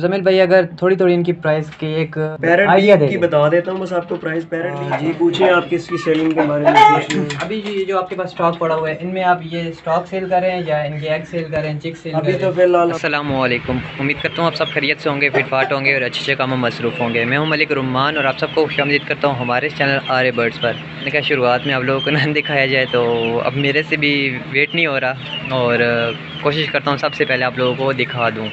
मुजम्मिल भाई अगर थोड़ी थोड़ी इनकी प्राइस की एक पैरेट आइडिया दे की दें। बता देता हूँ बस आपको प्राइस। पैरेट जी पूछिए, आप किसकी सेलिंग के बारे में पूछिए। अभी ये जो आपके पास स्टॉक पड़ा हुआ है, इनमें आप ये स्टॉक सेल कर रहे हैं या इनके एग सेल कर रहे हैं, चिक सेल कर अभी रहे तो हैं? फिलहाल अस्सलामुअलैकुम, उम्मीद करता हूँ आप सब खैरियत से होंगे, फिटफाट होंगे और अच्छे कामों में मसरूफ़ होंगे। मैं हूँ मलिक रुमान और आप सबको खुशामदीद करता हूँ हमारे चैनल आरे बर्ड्स पर। मैंने कहा शुरुआत में आप लोगों को ना दिखाया जाए, तो अब मेरे से भी वेट नहीं हो रहा और कोशिश करता हूँ सबसे पहले आप लोगों को दिखा दूँ।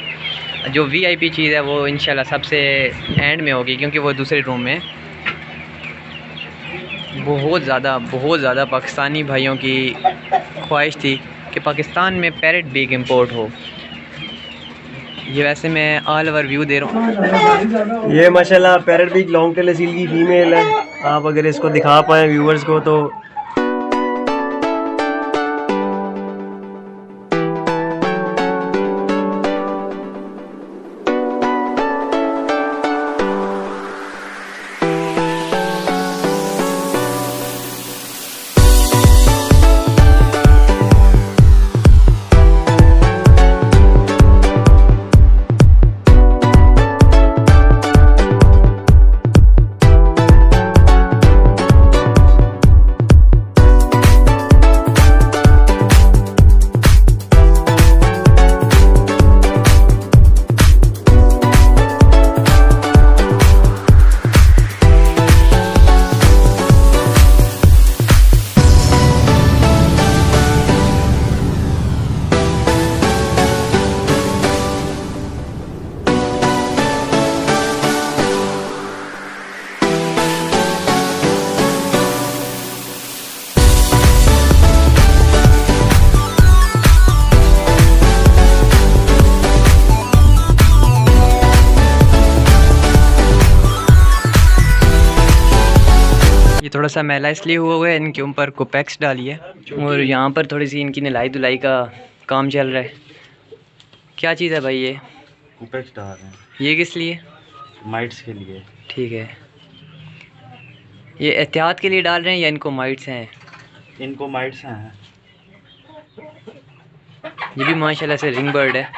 जो वीआईपी चीज़ है वो इंशाल्लाह सबसे एंड में होगी, क्योंकि वो दूसरे रूम में बहुत ज़्यादा पाकिस्तानी भाइयों की ख्वाहिश थी कि पाकिस्तान में पैरेट बिग इंपोर्ट हो। ये वैसे मैं ऑल ओवर व्यू दे रहा हूँ। ये माशाल्लाह parrot big long tail Aseel की फीमेल है। आप अगर इसको दिखा पाएँ व्यूवर्स को तो ये थोड़ा सा मैला इसलिए हुआ है, इनके ऊपर कोपेक्स डाली है और यहाँ पर थोड़ी सी इनकी नलाई धुलाई का काम चल रहा है। क्या चीज़ है भाई ये? कोपेक्स डाल रहे हैं। ये किस लिए? माइट्स के लिए। ठीक है, ये एहतियात के लिए डाल रहे हैं या इनको माइट्स हैं? इनको माइट्स हैं। ये भी माशाल्लाह से रिंग बर्ड है।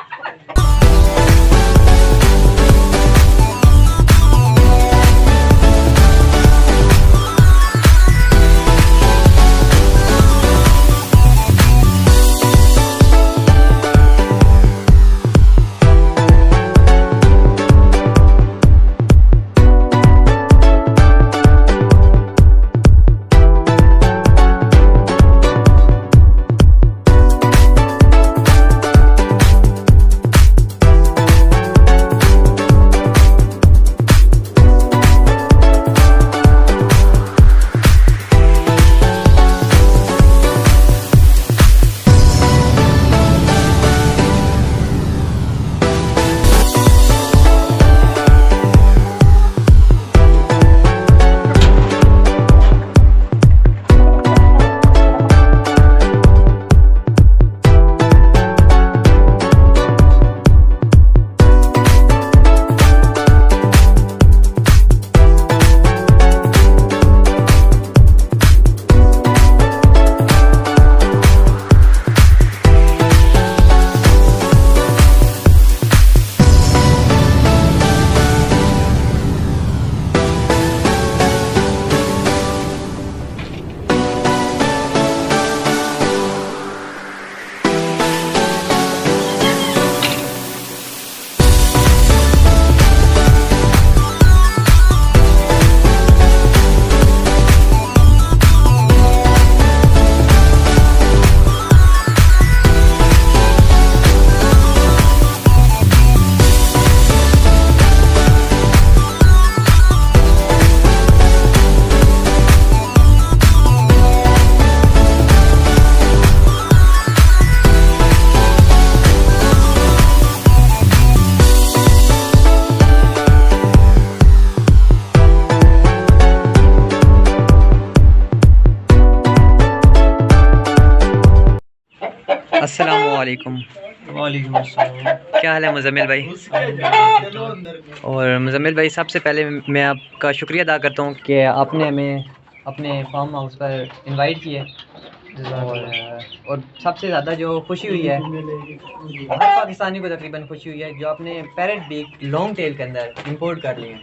अस्सलामुअलैकुम। वालेकुम अस्सलाम। क्या हाल है मुजम्मिल भाई? और मुजम्मिल भाई, सबसे पहले मैं आपका शुक्रिया अदा करता हूँ कि आपने हमें अपने फार्म हाउस पर इनवाइट किया। और सबसे ज़्यादा जो खुशी हुई है, हर पाकिस्तानी को तकरीबन खुशी हुई है, जो आपने पैरेट बीक लॉन्ग टेल के अंदर इंपोर्ट कर लिए हैं।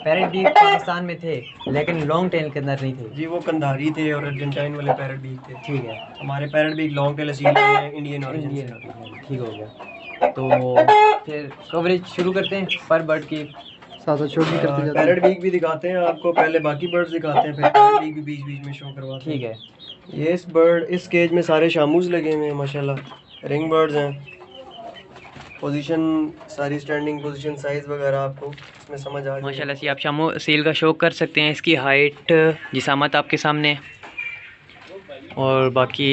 पैरेट बीक पाकिस्तान में थे लेकिन लॉन्ग टेल के अंदर नहीं थे जी, वो कंधारी थे और अर्जेंटाइन वाले पैरेट बीक थे। ठीक है, हमारे parrot beak long tail Aseel हैं, इंडियन ओरिजिन से। ठीक हो गया। तो फिर कवरेज शुरू करते हैं पर बर्ड की, साथ साथ शो भी करते जाते हैं। पैरेट बीक भी दिखाते हैं आपको, पहले बाकी बर्ड्स दिखाते हैं, फिर पैरेट बीक भी बीच बीच में शो करवाते हैं। ठीक है। ये इस केज में सारे शामूज लगे हुए हैं माशाल्लाह, रिंग बर्ड्स हैं। पोजीशन सारी स्टैंडिंग पोजीशन, साइज़ वगैरह आपको इसमें समझ आ जाएगी माशाल्लाह से। आप शामो सील का शो कर सकते हैं, इसकी हाइट जिसामत आपके सामने है। और बाकी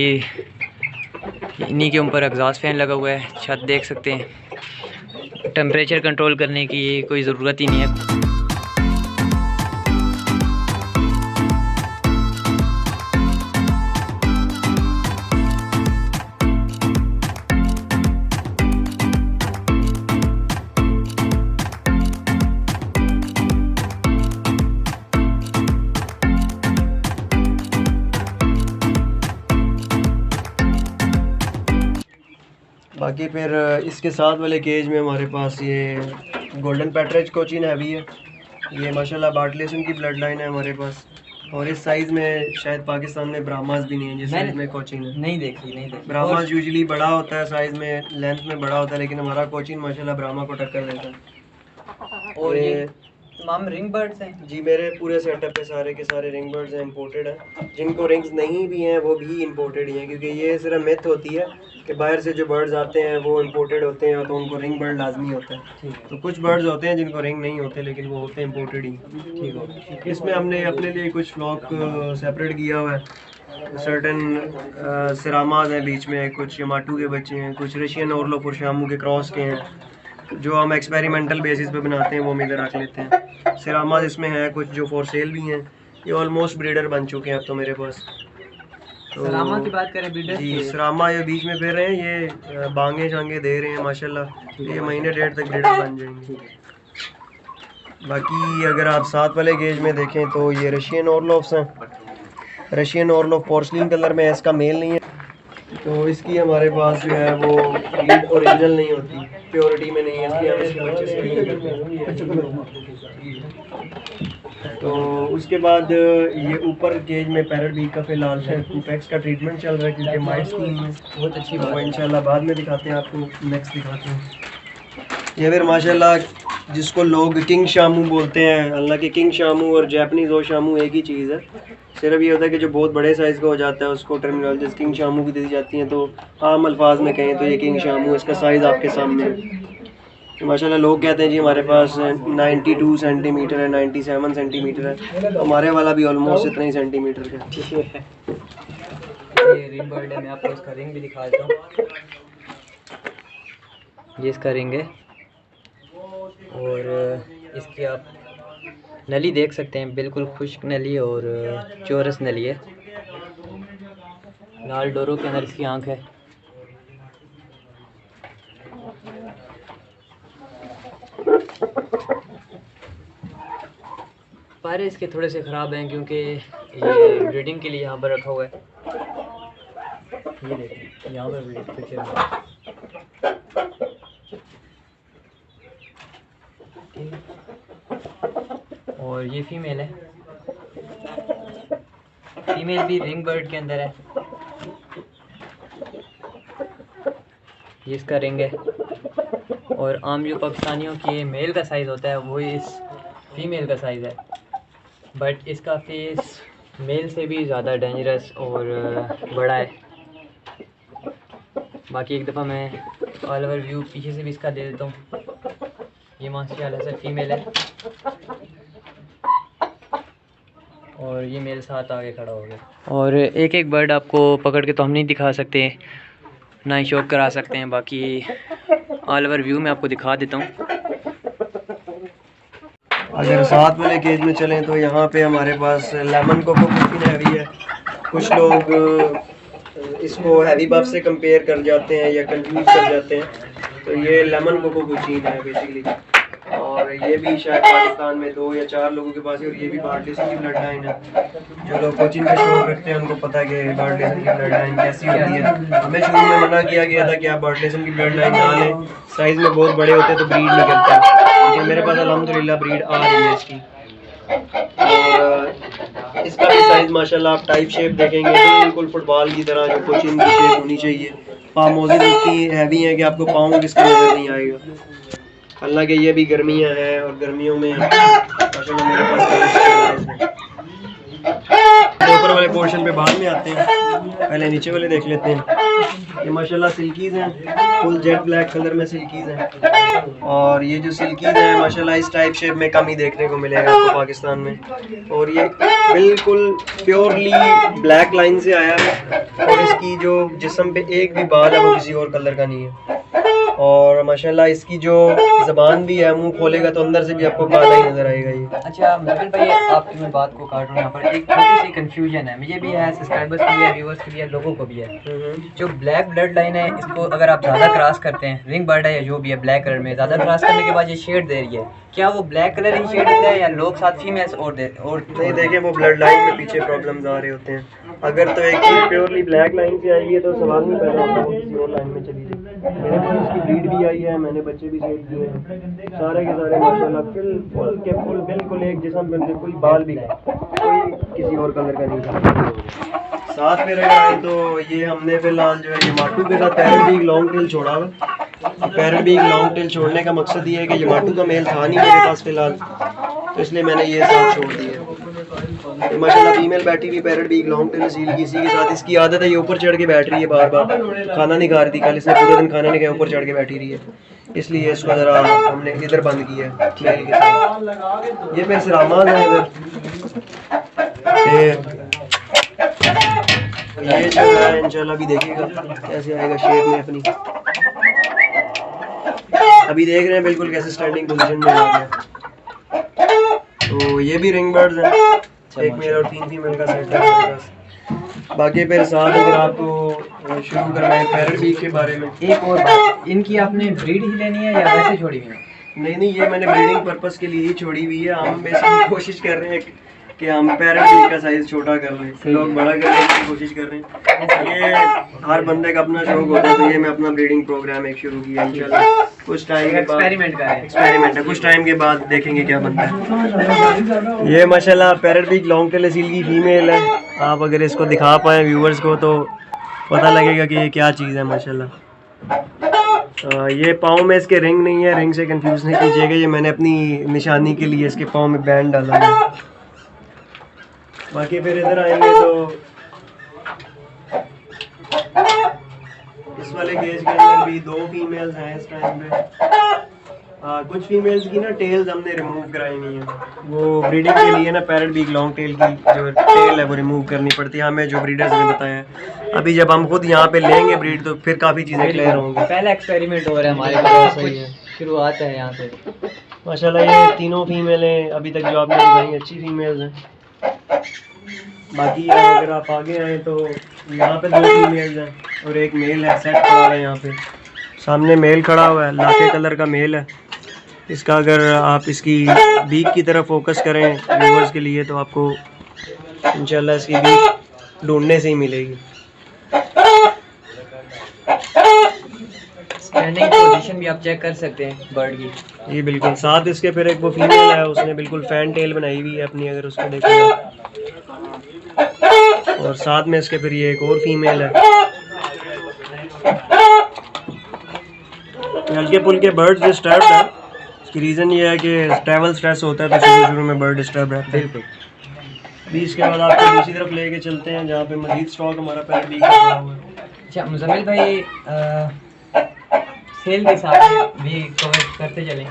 इन्हीं के ऊपर एग्जॉस्ट फैन लगा हुआ है, छत देख सकते हैं। टेम्परेचर कंट्रोल करने की कोई ज़रूरत ही नहीं है। बाकी फिर इसके साथ वाले केज में हमारे पास ये गोल्डन पैट्रेज कोचिन हैवी है। ये माशाल्लाह बार्टलेसन की ब्लड लाइन है हमारे पास। और इस साइज़ में शायद पाकिस्तान में ब्राह्मास भी नहीं है जिस साइज़ में कोचिन है। नहीं देखी। ब्राह्मास यूजुअली बड़ा होता है साइज़ में, लेंथ में बड़ा होता है, लेकिन हमारा कोचिन माशाल्लाह ब्राह्मा को टक्कर देता है। और ये तमाम रिंग बर्ड्स हैं जी, मेरे पूरे सेटअप पे सारे के सारे रिंग बर्ड्स हैं, इंपोर्टेड हैं। जिनको रिंग्स नहीं भी हैं वो भी इंपोर्टेड ही हैं, क्योंकि ये सिर्फ मिथ होती है कि बाहर से जो बर्ड्स आते हैं वो इंपोर्टेड होते हैं तो उनको रिंग बर्ड लाजमी होता है। तो कुछ बर्ड्स होते हैं जिनको रिंग नहीं होते लेकिन वो होते हैं इंपोर्टेड ही। ठीक हो। इसमें हमने अपने लिए कुछ फ्लॉक सेपरेट किया हुआ है। सर्टन सिरामाज हैं बीच में, कुछ यमाटू के बच्चे हैं, कुछ रशियन ओरलो पुरशामू के क्रॉस के हैं, जो हम एक्सपेरिमेंटल बेसिस पे बनाते हैं वो हम इधर रख लेते हैं। सिरामाज इसमें हैं कुछ जो फॉर सेल भी हैं। ये ऑलमोस्ट ब्रीडर बन चुके हैं अब तो मेरे पास। तो सरामा की बात करें ब्रीडर जी, सरामा ये बीच में फिर रहे हैं, ये बांगे शांगे दे रहे हैं माशाल्लाह। ये महीने डेढ़ तक ब्रीडर बन जाएंगे। बाकी अगर आप साथ वाले गेज में देखें तो ये रशियन ओरलोफ्स हैं। रशियन ओरलोफ पोर्सलिन कलर में है, इसका मेल नहीं है, तो इसकी हमारे पास जो है वो ब्रीड ओरिजिनल नहीं होती, प्योरिटी में नहीं है, इसलिए हम इसके बच्चे सेल करते हैं। तो उसके बाद ये ऊपर केज में पैरेट बीक का फिलहाल है कुपेक्स का ट्रीटमेंट चल रहा है, क्योंकि माइट्स की बहुत अच्छी बात है। इंशाल्लाह बाद में दिखाते हैं आपको, नेक्स्ट दिखाते हैं। ये फिर माशाल्लाह जिसको लोग किंग शामू बोलते हैं, हालांकि किंग शामू और जैपनीज़ ओ शामू एक ही चीज़ है। सिर्फ ये होता है कि जो बहुत बड़े साइज़ का हो जाता है उसको टर्मिनोलॉजीज किंग शामू की दी जाती हैं। तो आम अल्फाज में कहें तो ये किंग शामू, इसका साइज़ आपके सामने है। माशाल्लाह लोग कहते हैं जी हमारे पास 92 सेंटीमीटर है, 97 सेंटीमीटर है, तो हमारे वाला भी ऑलमोस्ट इतना ही सेंटीमीटर का है। ये रिंग बर्ड है, मैं आपको इसका रिंग भी दिखा देता हूँ। ये इसका रिंग है और इसकी आप नली देख सकते हैं, बिल्कुल खुश्क नली और चौरस नली है। लाल डोरों के अंदर इसकी आंख है। पारे इसके थोड़े से ख़राब हैं क्योंकि ये ब्रीडिंग के लिए यहाँ पर रखा हुआ है। ये देखें यहाँ पर ब्रीडिंग पिक्चर में। और ये फीमेल है, फीमेल भी रिंग बर्ड के अंदर है। ये इसका रिंग है। और आम जो पाकिस्तानियों के मेल का साइज़ होता है वो इस फीमेल का साइज़ है, बट इसका फेस मेल से भी ज़्यादा डेंजरस और बड़ा है। बाकी एक दफ़ा मैं ऑल ओवर व्यू पीछे से भी इसका दे देता हूँ। ये माशाल्लाह से फीमेल है और ये मेल साथ आगे खड़ा हो गया। और एक एक बर्ड आपको पकड़ के तो हम नहीं दिखा सकते, ना ही शौक करा सकते हैं। बाकी ऑल ओवर व्यू में आपको दिखा देता हूँ। अगर साथ वाले केज में चलें तो यहाँ पे हमारे पास लेमन कोको कुकिंग हैवी है। कुछ लोग इसको हैवी बफ से कंपेयर कर जाते हैं या कंफ्यूज कर जाते हैं, तो ये लेमन कोको कुचीन है बेसिकली। और और ये भी शायद पाकिस्तान में 2 या 4 लोगों के पास है, और ये भी बार्टलेसन की ब्लड लाइन है। जो लोग कोचिंग का शौक रखते हैं उनको पता है कि बार्टलेसन की ब्लड लाइन कैसी होती है। हमें शुरू में मना किया गया था कि आप बार्टलेसन की ब्लड लाइन ना लें, साइज़ में बहुत बड़े होते तो ब्रीड नहीं करते, लेकिन मेरे पास अल्हम्दुलिल्लाह ब्रीड आ रही है इसकी। और इसका भी साइज़ माशाल्लाह आप टाइप शेप देखेंगे बिल्कुल फुटबॉल की तरह, जो कोचिंग की शेप होनी चाहिए। पाँव मोज़ेज़ इतनी हैवी हैं कि आपको पाँव किसका नज़र नहीं आएगा। हालांकि ये भी गर्मियाँ हैं और गर्मियों में माशाल्लाह मेरे पास ऊपर वाले पोर्शन पे बाद में आते हैं, पहले नीचे वाले देख लेते हैं। ये माशाल्लाह सिल्कीज़ हैं, फुल जेट ब्लैक कलर में सिल्कीज़ हैं। और ये जो सिल्कीज़ हैं माशाल्लाह इस टाइप शेप में कम ही देखने को मिलेगा आपको पाकिस्तान में। और ये बिल्कुल प्योरली ब्लैक लाइन से आया है, और इसकी जो जिस्म पे एक भी बाल है वो किसी और कलर का नहीं है। और माशाल्लाह इसकी जो ज़बान भी है, मुंह खोलेगा तो अंदर से भी आपको काला ही नज़र आएगा ये। अच्छा मुजमिल भाई, आपकी मैं बात को काट रहा हूँ, यहाँ पर एक छोटी सी कंफ्यूजन है, मुझे भी है, सब्सक्राइबर्स के लिए, व्यूअर्स के लिए, लोगों को भी है। जो ब्लैक ब्लड लाइन है, इसको अगर आप ज़्यादा क्रॉस करते हैं, रिंग बर्ड है या जो भी है ब्लैक कलर में, ज़्यादा क्रॉस करने के बाद ये शेड दे रही है, क्या वो ब्लैक कलर ही शेड देता है या लोग साथ फीमेल्स और नहीं, देखें वो ब्लड लाइन में पीछे प्रॉब्लम्स आ रहे होते हैं। अगर तो एक चीज़ प्योरली ब्लैक लाइन से आई है तो सवाल नहीं पैदा होता वो किसी और लाइन में चली जाए। मेरे पास इसकी ब्रीड भी आई है, मैंने बच्चे भी सेल किए हैं, सारे के सारे माशाल्लाह फुल बिल्कुल एक जिस्म पे बिल्कुल बाल भी कोई किसी और कलर का नहीं था। साथ में रहा है तो ये हमने फिलहाल जो है ये माटू के साथ पैरेट बीग लॉन्ग टेल छोड़ा हुआ। पैरेट बीग लॉन्ग टेल छोड़ने का मकसद ये है कि ये माटू का मेल था नहीं मेरे पास फिलहाल, तो इसलिए मैंने ये साथ छोड़ दिया। तो माशाल्लाह फीमेल बैठी हुई पैरेट बीग लॉन्ग टेल सील की, इसी के साथ इसकी आदत है ये ऊपर चढ़ के बैठ रही है, बार बार खाना नहीं खा रही थी, कल इसने पूरे दिन खाना नहीं खाया, ऊपर चढ़ के बैठी रही है, इसलिए इसको ज़रा हमने इधर बंद किया है मेल के साथ। ये फिर सरामान है इधर, ये जो है इंशाल्लाह भी देखिएगा कैसे आएगा शेप में अपनी। अभी देख रहे हैं बिल्कुल कैसे स्टैंडिंग पोजीशन में आ गया। तो ये भी रिंग बर्ड्स हैं, एक मेल और 3 फीमेल का सेट है मेरे पास। बाकी फिर साथ अगर आपको शुरू करना है पैरेट बीग के बारे में, एक और बात, इनकी आपने ब्रीड ही लेनी है या वैसे छोड़ी हुई है? नहीं, ये मैंने ब्रीडिंग पर्पस के लिए ही छोड़ी हुई है। हम बेसिकली कोशिश कर रहे हैं कि हम पैरेट बीग का साइज छोटा कर लें, लोग बड़ा करने की कोशिश कर रहे हैं। ये हर बंदे का अपना शौक होता है, तो ये मैं अपना ब्रीडिंग प्रोग्राम एक शुरू किया इंशाल्लाह। कुछ टाइम के बाद एक्सपेरिमेंट है, कुछ टाइम के बाद देखेंगे क्या बनता है। ये माशाल्लाह पैरेट बीग लॉन्ग टेल सील की फीमेल है। आप अगर इसको दिखा पाएँ व्यूअर्स को तो पता लगेगा कि ये क्या चीज़ है माशाल्लाह। ये पाँव में इसके रिंग नहीं है, रिंग से कंफ्यूज नहीं कीजिएगा, ये मैंने अपनी निशानी के लिए इसके पाँव में बैंड डाला है। बाकी फिर इधर आएंगे तो इस वाले केज के अंदर भी 2 फीमेल्स हैं इस टाइम पे। कुछ फीमेल्स की ना टेल्स हमने रिमूव कराई हुई हैं, वो ब्रीडिंग के लिए ना पैरेट बीग लॉन्ग टेल की जो टेल है वो रिमूव करनी पड़ती है हमें, जो ब्रीडर्स ने बताया है। अभी जब हम खुद यहाँ पे लेंगे ब्रीड तो फिर काफ़ी चीज़ें क्लियर होंगी। पहला एक्सपेरिमेंट हो रहा है हमारे पास, सही है, शुरुआत है यहाँ से। माशाल्लाह ये तीनों फीमेल हैं अभी तक जो आपने दिखाई, अच्छी फीमेल्स हैं। बाकी अगर आप आगे आए तो यहाँ पे 2 फीमेल्स हैं और एक मेल है, सेट खड़ा है यहाँ पे सामने, मेल खड़ा हुआ है, लाके कलर का मेल है। इसका अगर आप इसकी बीक की तरफ फोकस करें व्यूअर्स के लिए तो आपको इंशाल्लाह इसकी बीक ढूंढने से ही मिलेगी। स्टैंडिंग पोजीशन भी आप चेक कर सकते हैं बर्ड की। ये बिल्कुल साथ इसके फिर एक वो फीमेल है, उसने बिल्कुल फैन टेल बनाई हुई है अपनी, अगर उसको देखें, और साथ में इसके फिर ये एक और फीमेल है। हल्के फुल्के बर्ड डिस्टर्ब है, इसकी रीज़न ये है कि ट्रैवल स्ट्रेस होता है तो शुरू में बर्ड डिस्टर्ब रहता है। बिल्कुल। अभी इसके बाद आपको दूसरी तरफ लेके चलते हैं जहाँ पे मजीद स्टॉक हमारा पैरेट बीग का पड़ा हुआ है। अच्छा मुजम्मिल भाई, सेल के साथ भी कवर करते चलें।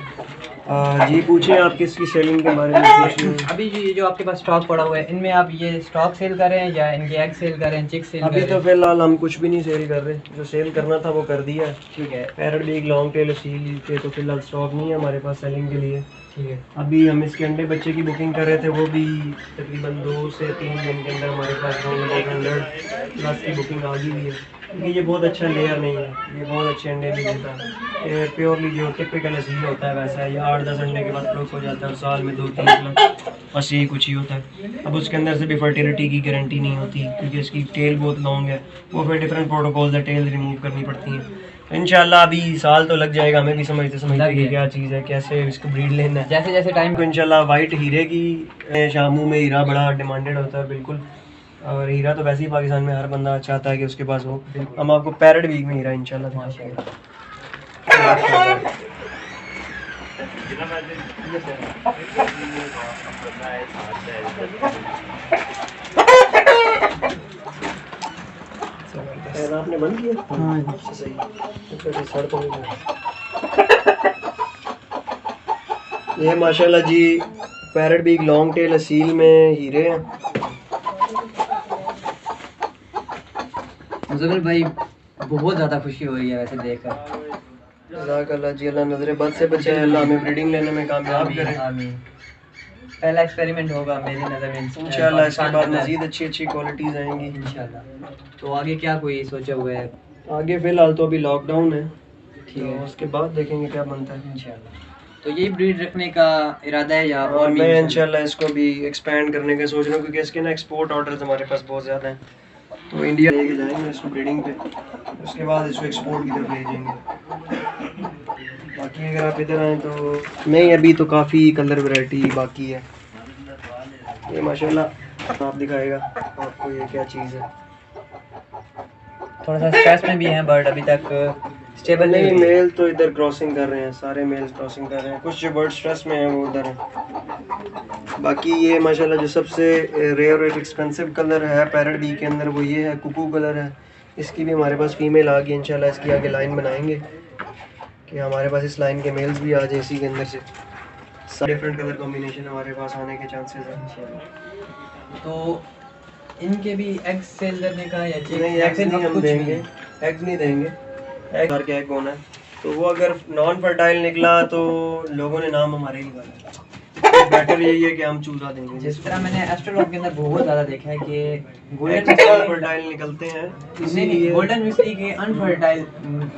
जी पूछें आप किसकी सेलिंग के बारे में पूछ रहे हैं? अभी ये जो आपके पास स्टॉक पड़ा हुआ है, इनमें आप ये स्टॉक सेल कर रहे हैं या इनके एग सेल कर रहे हैं, चिक सेल कर रहे हैं? अभी तो फिलहाल हम कुछ भी नहीं सेल कर रहे, जो सेल करना था वो कर दिया। ठीक है। पैरेट बीग लॉन्ग टेल सील के तो फिलहाल स्टॉक नहीं है हमारे पास सेलिंग के लिए। ठीक है। अभी हम इसके अंडे बच्चे की बुकिंग कर रहे थे, वो भी तकरीबन 2 से 3 दिन के अंदर हमारे पास 100 प्लस की बुकिंग आ गई हुई है। क्योंकि ये बहुत अच्छा लेयर नहीं है, ये बहुत अच्छे अंडे नहीं देता। ये प्योरली जो टिपिकल असील होता है वैसा है। ये 8-10 अंडे के बाद फ्लोक हो जाता है और साल में 2-3 मतलब बस यही कुछ ही होता है। अब उसके अंदर से भी फर्टिलिटी की गारंटी नहीं होती क्योंकि इसकी टेल बहुत लॉन्ग है, वो फिर डिफरेंट प्रोटोकॉल्स है, टेल रिमूव करनी पड़ती हैं। तो इंशाल्लाह अभी साल तो लग जाएगा हमें भी समझते कि क्या चीज़ है, कैसे इसको ब्रीड लेना है। जैसे जैसे टाइम तो इंशाल्लाह वाइट हीरे की, शामू में हीरा बड़ा डिमांडेड होता है बिल्कुल, और हीरा तो वैसे ही पाकिस्तान में हर बंदा चाहता है कि उसके पास हो। हम आपको पैरेट वीक में हीरा इंशाल्लाह दिखाएंगे। आपने बंद किया? हाँ सही। अच्छा सड़ तो नहीं गया। ये माशाल्लाह जी पैरेट बीक लॉन्ग टेल असील में हीरे हैं। मुज़म्मिल भाई बहुत ज़्यादा खुशी हो रही है वैसे देखकर। जज़ाकल्लाह जी, अल्लाह नजरे बद से बचाए, अल्लाह हमें ब्रीडिंग लेने में कामयाब करे। आमीन। पहला एक्सपेरिमेंट होगा मेरी नज़र में इंशाल्लाह, इसके बाद मज़ीद अच्छी अच्छी क्वालिटीज़ आएंगी इंशाल्लाह। तो आगे क्या कोई सोचा हुआ है? आगे फ़िलहाल तो अभी लॉकडाउन है, ठीक है, उसके बाद देखेंगे क्या बनता है इंशाल्लाह। तो यही ब्रीड रखने का इरादा है या और मैं इंशाल्लाह इसको भी एक्सपेंड करने का सोच रहा हूँ क्योंकि इसके ना एक्सपोर्ट ऑर्डर्स हमारे पास बहुत ज़्यादा हैं। तो इंडिया लेके जाएंगे इसको ब्रीडिंग पे, उसके बाद इसको एक्सपोर्ट की तरफ ले जाएंगे। बाकी अगर आप इधर आएँ तो नहीं, अभी तो काफ़ी कलर वैरायटी बाकी है। ये माशाल्लाह आप दिखाएगा आपको ये क्या चीज़ है। थोड़ा सा स्ट्रेस में भी है बर्ड, अभी तक स्टेबल नहीं, मेल तो इधर क्रॉसिंग कर रहे हैं, सारे मेल्स क्रॉसिंग कर रहे हैं, कुछ जो बर्ड स्ट्रेस में है वो उधर है। बाकी ये माशाल्लाह जो सबसे रेयर और एक्सपेंसिव कलर है पैरेट बी के अंदर वो ये है, कुकू कलर है। इसकी भी हमारे पास फीमेल आ गई, इंशाल्लाह इसकी आगे लाइन बनाएंगे कि हमारे पास इस लाइन के मेल्स भी आ जाए इसी के अंदर से। डिफरेंट कलर कॉम्बिनेशन हमारे पास आने के चांसेस हैं। तो इनके भी एग सेल करने का या नहीं, एग्स नहीं हम देंगे, एग्स नहीं देंगे, एग के एग होना है। तो वो अगर नॉन फर्टाइल निकला तो लोगों ने नाम हमारे ही निकाला। बेटर यही है कि हम चूजा देंगे। जिस तरह मैंने एस्ट्रोलॉग के अंदर बहुत ज़्यादा देखा है कि गोल्डन फर्टाइल निकलते हैं, इसीलिए गोल्डन मिस्ट्री के अनफर्टाइल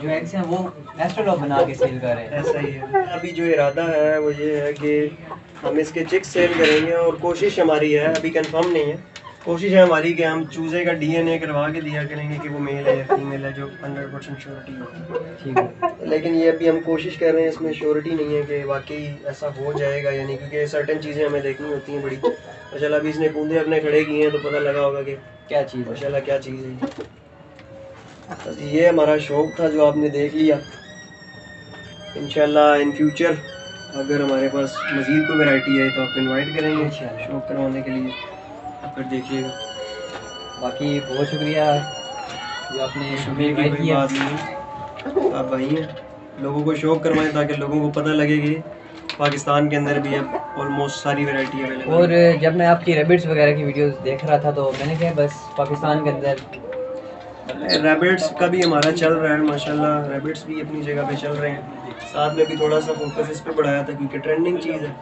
जो एग्स हैं वो एस्ट्रोलॉग बना के सेल कर रहे हैं। ऐसा ही है। अभी जो इरादा है वो ये है कि हम इसके चिक्स सेल करेंगे और कोशिश हमारी है, अभी कंफर्म नहीं है, कोशिश है हमारी कि हम चूजे का डीएनए करवा के दिया करेंगे कि वो मेल है या फीमेल है, जो 100% श्योरिटी हो। ठीक है, लेकिन ये अभी हम कोशिश कर रहे हैं, इसमें श्योरिटी नहीं है कि वाकई ऐसा हो जाएगा या नहीं, क्योंकि सर्टेन चीज़ें हमें देखनी होती हैं बड़ी। माशाल्लाह अभी इसने कूदे अपने खड़े किए हैं तो पता लगा होगा कि क्या चीज़ है, माशाल्लाह क्या चीज़ है। ये हमारा शौक़ था जो आपने देख लिया। इंशाल्लाह इन फ्यूचर अगर हमारे पास मज़ीद कोई वैरायटी है तो आपको इनवाइट करेंगे शौक़ करवाने के लिए, फिर देखिएगा। बाकी बहुत शुक्रिया जो आपने इनवाइट किया। आप भाई हैं, लोगों को शौक़ करवाएं ताकि लोगों को पता लगे कि पाकिस्तान के अंदर भी अब ऑलमोस्ट सारी वैरायटी अवेलेबल। और जब मैं आपकी रैबिट्स वगैरह की वीडियोस देख रहा था तो मैंने कहा बस पाकिस्तान के अंदर रैबिट्स का भी हमारा चल रहा है माशाल्लाह, रैबिट्स भी अपनी जगह पे चल रहे हैं। साथ में भी थोड़ा सा फोकस इस पे बढ़ाया था क्योंकि ट्रेंडिंग चीज़ है,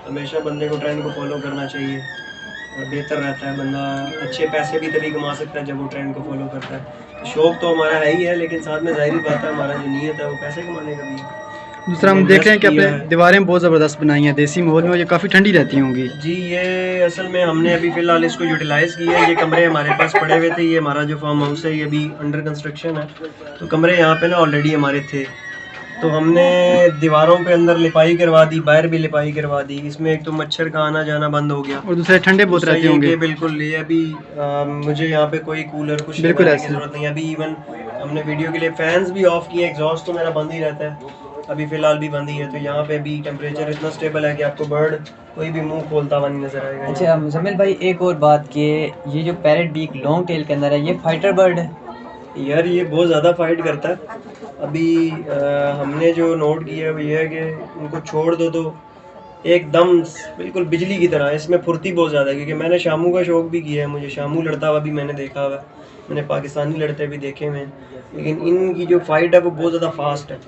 हमेशा बंदे को ट्रेंड को फॉलो करना चाहिए और बेहतर रहता है। बंदा अच्छे पैसे भी तभी कमा सकता है जब वो ट्रेंड को फॉलो करता है। तो शौक़ तो हमारा है ही है, लेकिन साथ में ज़ाहिर बात है हमारा जो नीयत है वो पैसे कमाने का भी है। दूसरा हम देख रहे हैं कि अपने दीवारें बहुत ज़बरदस्त बनाई हैं देसी माहौल में, और ये काफ़ी ठंडी रहती होंगी। जी, ये असल में हमने अभी फ़िलहाल इसको यूटिलाइज़ किया है। ये कमरे हमारे पास पड़े हुए थे, ये हमारा जो फार्म हाउस है ये अभी अंडर कंस्ट्रक्शन है, तो कमरे यहाँ पे ना ऑलरेडी हमारे थे, तो हमने दीवारों पे अंदर लिपाई करवा दी, बाहर भी लिपाई करवा दी। इसमें एक तो मच्छर का आना जाना बंद हो गया और दूसरे ठंडे बहुत रहते होंगे। बिल्कुल, ये अभी मुझे यहाँ पे कोई कूलर कुछ बिल्कुल की ज़रूरत नहीं है। अभी इवन हमने वीडियो के लिए फैंस भी ऑफ किए, एग्जॉस्ट तो मेरा बंद ही रहता है, अभी फ़िलहाल भी बंद ही है। तो यहाँ पे भी टेम्परेचर इतना स्टेबल है कि आपको बर्ड कोई भी मुंह खोलता हुआ नहीं नज़र आएगा। अच्छा मुज़म्मिल भाई, एक और बात कि ये जो पैरेट बीक लॉन्ग टेल के अंदर है ये फाइटर बर्ड है? यार ये बहुत ज़्यादा फाइट करता है। अभी हमने जो नोट किया है वो ये है कि उनको छोड़ दो तो एकदम बिल्कुल बिजली की तरह, इसमें फुर्ती बहुत ज़्यादा है। क्योंकि मैंने शामू का शौक़ भी किया है, मुझे शामू लड़ता हुआ भी मैंने देखा हुआ है। मैंने पाकिस्तानी लड़ते भी देखे हुए हैं, लेकिन इनकी जो फाइट है वो बहुत ज़्यादा फास्ट है।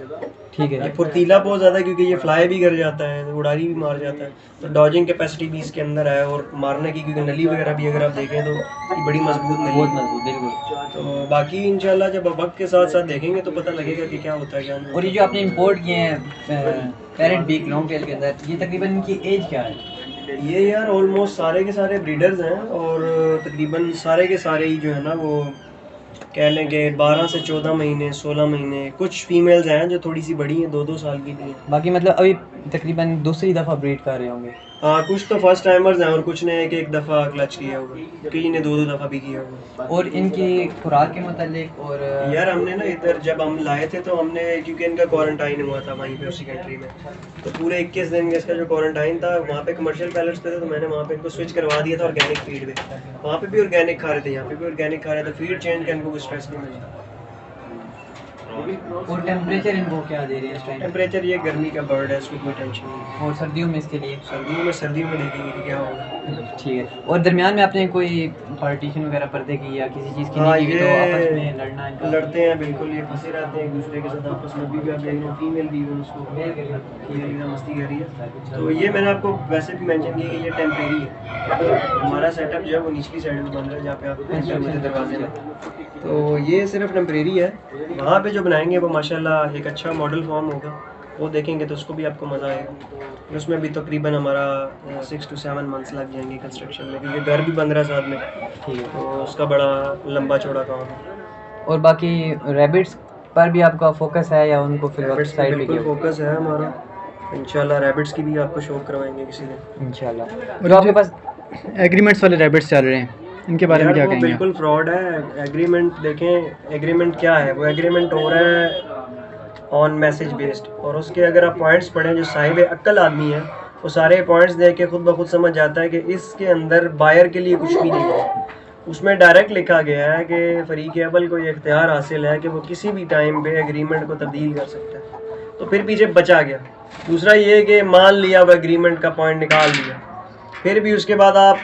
ठीक है। ये फुर्तीला बहुत ज़्यादा है क्योंकि ये फ्लाई भी कर जाता है, उड़ारी भी मार जाता है, तो डॉजिंग कैपेसिटी भी इसके अंदर है, और मारने की क्योंकि नली वगैरह भी अगर आप देखें तो ये बड़ी मजबूत नली बहुत है। मजबूत, बिल्कुल। तो बाकी इंशाल्लाह जब वक्त के साथ साथ देखेंगे तो पता लगेगा कि क्या होता है क्या नहीं। और ये जो आपने इंपोर्ट किए हैं पैरेट बीक लॉन्ग टेल के अंदर, ये तकरीबन इनकी एज क्या है? ये यार ऑलमोस्ट सारे के सारे ब्रीडर्स हैं, और तकरीबन सारे के सारे ही जो है ना वो कह लें कि 12 से 14 महीने 16 महीने, कुछ फीमेल्स हैं जो थोड़ी सी बड़ी हैं, 2-2 साल की भी हैं। बाकी मतलब अभी तकरीबन दूसरी दफ़ा ब्रीड कर रहे होंगे। हाँ, कुछ तो फर्स्ट टाइमर्स हैं और कुछ ने एक दफ़ा क्लच किया होगा, कई ने 2-2 दफ़ा भी किया होगा। और इनकी खुराक के मतलब और यार हमने ना इधर जब हम लाए थे तो हमने, क्योंकि इनका क्वारंटाइन हुआ था वहीं पे उसी कंट्री में, तो पूरे 21 दिन का इसका जो क्वारंटाइन था वहाँ पे कमर्शियल पैलेट्स पे थे, तो मैंने वहाँ पे इनको स्विच करवा दिया था ऑर्गेनिक फीड पे। वहाँ पे भी ऑर्गेनिक खा रहे थे, यहाँ पे भी ऑर्गेनिक खा रहे थे, फीड चेंज करने को कोई स्ट्रेस नहीं मिला। और टेम्परेचर इनको क्या दे रहे हैं इस टाइम? टेम्परेचर ये गर्मी का बर्ड है, इसको कोई टेंशन नहीं। और सर्दियों में इसके लिए? सर्दियों में देखेंगे कि क्या होगा। ठीक है। और दरमियान में आपने कोई पार्टीशन वगैरह पर्दे की या किसी चीज़ की हाँ, नहीं की, तो आपस में ये लड़ना इनका? लड़ते हैं बिल्कुल, ये फंसे रहते हैं एक दूसरे के साथ आपस में। भी आप देख रहे हैं फीमेल भी है, उसको फीमेल मस्ती कर रही है। तो ये मैंने आपको वैसे भी मेंशन किया कि ये टेम्परेरी है। हमारा सेटअप जो है वो निचली साइड में बन रहा है जहाँ पे आप एंटर हुए थे दरवाजे में, तो ये सिर्फ टेम्परेरी है। वहाँ पे जो बनाएंगे वो माशाल्लाह एक अच्छा मॉडल फॉर्म होगा, वो देखेंगे तो उसको भी आपको मज़ा आएगा। उसमें भी तकरीबन हमारा 6 to 7 मंथ्स लग जाएंगे कंस्ट्रक्शन में, क्योंकि घर भी बन रहा है साथ में। ठीक है। तो उसका बड़ा लंबा चौड़ा काम है। और बाकी रैबिट्स पर भी आपका फोकस है या उनको फिर रैबिट्स पे साइड पे बिल्कुल किया? फोकस है हमारा, इंशाल्लाह रैबिट्स की भी आपको शो करवाएंगे किसी दिन इंशाल्लाह। और तो आपके पास एग्रीमेंट्स वाले रैबिट्स चल रहे हैं, इनके बारे में यार क्या वो कहेंगे? बिल्कुल फ्रॉड है। एग्रीमेंट देखें, एग्रीमेंट क्या है, वो एग्रीमेंट हो रहा है ऑन मैसेज बेस्ड, और उसके अगर आप पॉइंट्स पढ़ें, जो साहिब अक्ल आदमी है वो सारे पॉइंट्स देख के खुद ब खुद समझ जाता है कि इसके अंदर बायर के लिए कुछ भी नहीं है। उसमें डायरेक्ट लिखा गया है कि फरीक अव्वल को ये इख्तियार हासिल है कि वो किसी भी टाइम पे एग्रीमेंट को तब्दील कर सकता है, तो फिर पीछे बचा गया। दूसरा ये कि मान लिया वो एग्रीमेंट का पॉइंट निकाल दिया, फिर भी उसके बाद आप